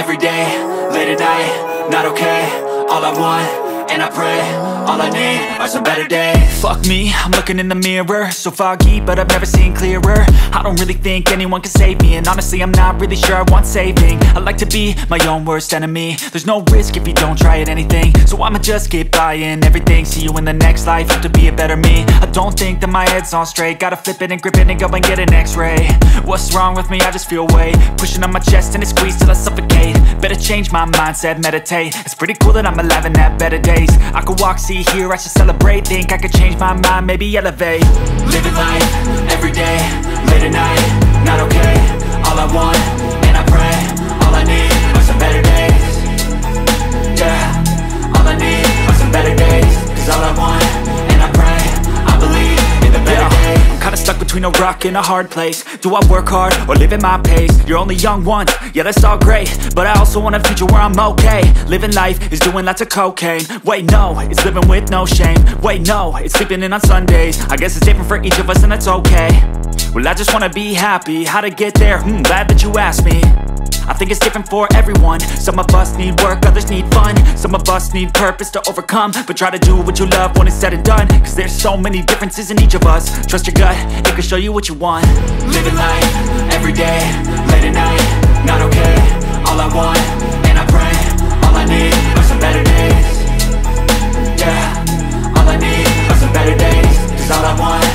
every day, late at night, not okay. All I want, and I pray, all I need are some better days. Fuck me, I'm looking in the mirror, so foggy, but I've never seen clearer. I don't really think anyone can save me, and honestly I'm not really sure I want saving. I like to be my own worst enemy. There's no risk if you don't try at anything, so I'ma just keep buying everything. See you in the next life, have to be a better me. I don't think that my head's on straight, gotta flip it and grip it and go and get an x-ray. What's wrong with me? I just feel weight pushing on my chest and it squeezes till I suffocate. Better change my mindset, meditate. It's pretty cool that I'm alive and have better days. I could walk, see, hear, I should celebrate. Think I could change my mind, maybe elevate. Living life, every day, late at night, not okay. All I want, and I pray, all I need are some better days. Yeah, all I need are some better days. Cause all I want, and I pray, I believe in the better days. I'm kinda stuck between a rock and a hard place. Do I work hard or live at my pace? You're only young once, yeah that's all great, but I also want a future where I'm okay. Living life is doing lots of cocaine. Wait no, it's living with no shame. Wait no, it's sleeping in on Sundays. I guess it's different for each of us and that's okay. Well I just wanna be happy, how to get there? Glad that you asked me. I think it's different for everyone. Some of us need work, others need fun. Some of us need purpose to overcome. But try to do what you love when it's said and done. Cause there's so many differences in each of us. Trust your gut, it can show you what you want. Living life, every day, late at night, not okay. All I want, and I pray, all I need are some better days. Yeah, all I need are some better days. Cause all I want,